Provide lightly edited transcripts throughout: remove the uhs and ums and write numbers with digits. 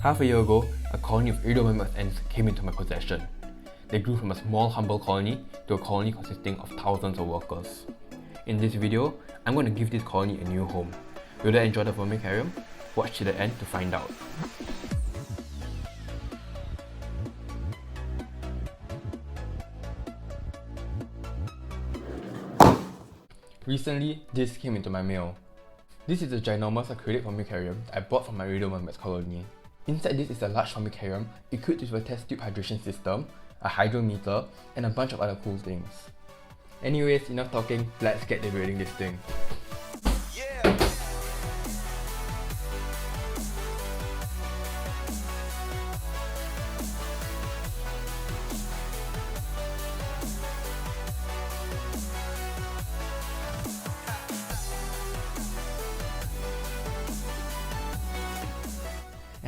Half a year ago, a colony of Iridomyrmex ants came into my possession. They grew from a small humble colony to a colony consisting of thousands of workers. In this video, I'm going to give this colony a new home. Will they enjoy the Formicarium? Watch to the end to find out. Recently, this came into my mail. This is a ginormous acrylic Formicarium I bought from my Iridomyrmex colony. Inside this is a large Formicarium equipped with a test tube hydration system, a hydrometer, and a bunch of other cool things. Anyways, enough talking, let's get to building this thing.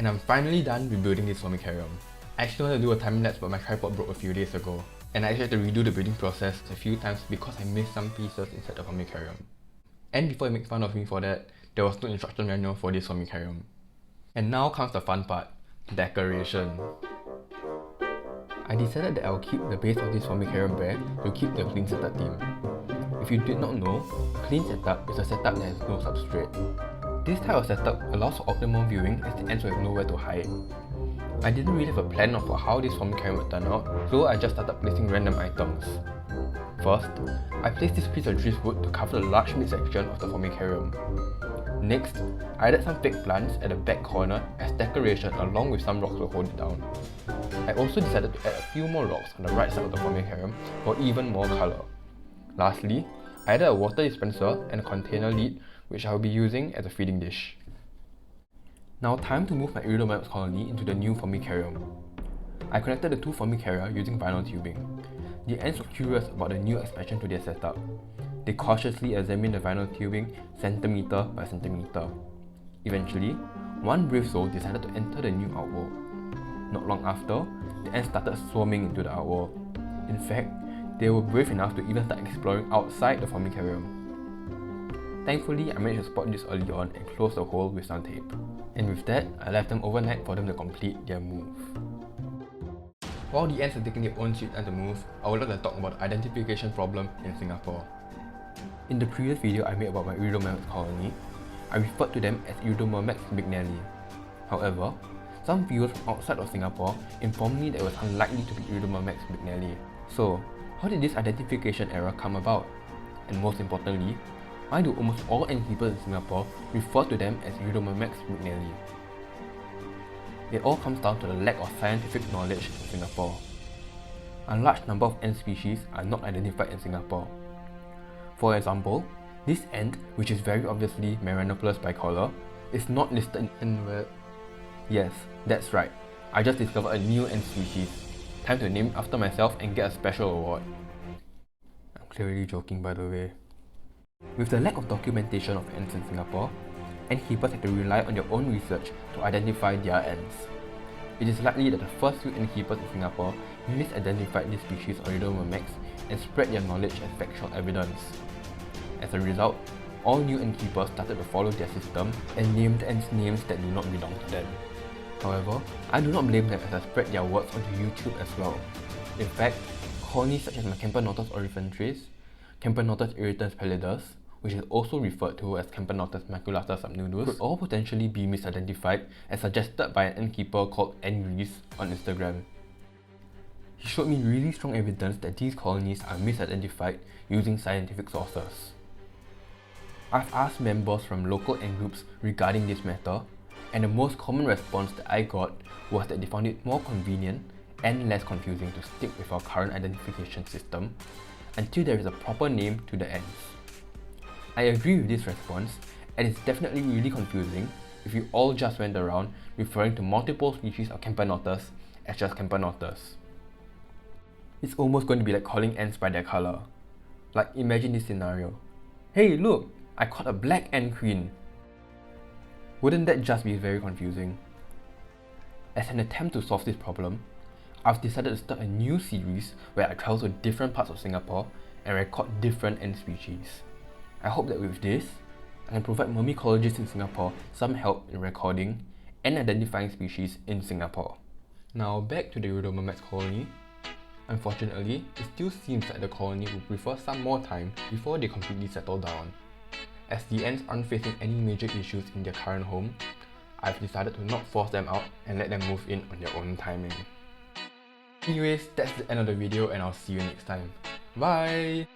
And I'm finally done rebuilding this Formicarium. I actually wanted to do a time lapse, but my tripod broke a few days ago. And I actually had to redo the building process a few times because I missed some pieces inside the Formicarium. And before you make fun of me for that, there was no instruction manual for this Formicarium. And now comes the fun part, decoration. I decided that I'll keep the base of this Formicarium bare to keep the clean setup theme. If you did not know, clean setup is a setup that has no substrate. This type of setup allows for optimal viewing as the ants will have nowhere to hide. I didn't really have a plan of how this Formicarium would turn out, so I just started placing random items. First, I placed this piece of driftwood to cover the large midsection of the Formicarium. Next, I added some fake plants at the back corner as decoration along with some rocks to hold it down. I also decided to add a few more rocks on the right side of the Formicarium for even more colour. Lastly, I added a water dispenser and a container lid which I will be using as a feeding dish. Now time to move my Iridomyrmex colony into the new Formicarium. I connected the two Formicaria using vinyl tubing. The ants were curious about the new expansion to their setup. They cautiously examined the vinyl tubing centimeter by centimeter. Eventually, one brave soul decided to enter the new outworld. Not long after, the ants started swarming into the outworld. In fact, they were brave enough to even start exploring outside the Formicarium. Thankfully, I managed to spot this early on and close the hole with some tape. And with that, I left them overnight for them to complete their move. While the ants are taking their own sweet time to move, I would like to talk about the identification problem in Singapore. In the previous video I made about my Iridomyrmex colony, I referred to them as Iridomyrmex bignelli. However, some viewers from outside of Singapore informed me that it was unlikely to be Iridomyrmex bignelli. So, how did this identification error come about? And most importantly, why do almost all ant keepers in Singapore refer to them as Iridomyrmex bignelli? It all comes down to the lack of scientific knowledge in Singapore. A large number of ant species are not identified in Singapore. For example, this ant, which is very obviously Meranopus bicolor, is not listed in web. Yes, that's right. I just discovered a new ant species. Time to name it after myself and get a special award. I'm clearly joking, by the way. With the lack of documentation of ants in Singapore, ant keepers have to rely on their own research to identify their ants. It is likely that the first few ant keepers in Singapore misidentified this species of Iridomyrmex and spread their knowledge as factual evidence. As a result, all new ant keepers started to follow their system and named ants names that do not belong to them. However, I do not blame them as I spread their words onto YouTube as well. In fact, colonies such as Campernotus orifentris, Campernotus irritans pallidus, which is also referred to as Campernotus maculata subnudus, could all potentially be misidentified as suggested by an ant keeper called Angries on Instagram. He showed me really strong evidence that these colonies are misidentified using scientific sources. I've asked members from local ant groups regarding this matter, and the most common response that I got was that they found it more convenient and less confusing to stick with our current identification system until there is a proper name to the ants. I agree with this response, and it's definitely really confusing if you all just went around referring to multiple species of Campernotus as just Campernotus. It's almost going to be like calling ants by their colour. Like, imagine this scenario. Hey look, I caught a black ant queen. Wouldn't that just be very confusing? As an attempt to solve this problem, I've decided to start a new series where I travel to different parts of Singapore and record different ant species. I hope that with this, I can provide myrmecologists in Singapore some help in recording and identifying species in Singapore. Now back to the Iridomyrmex colony. Unfortunately, it still seems like the colony will prefer some more time before they completely settle down. As the ants aren't facing any major issues in their current home, I've decided to not force them out and let them move in on their own timing. Anyways, that's the end of the video and I'll see you next time. Bye!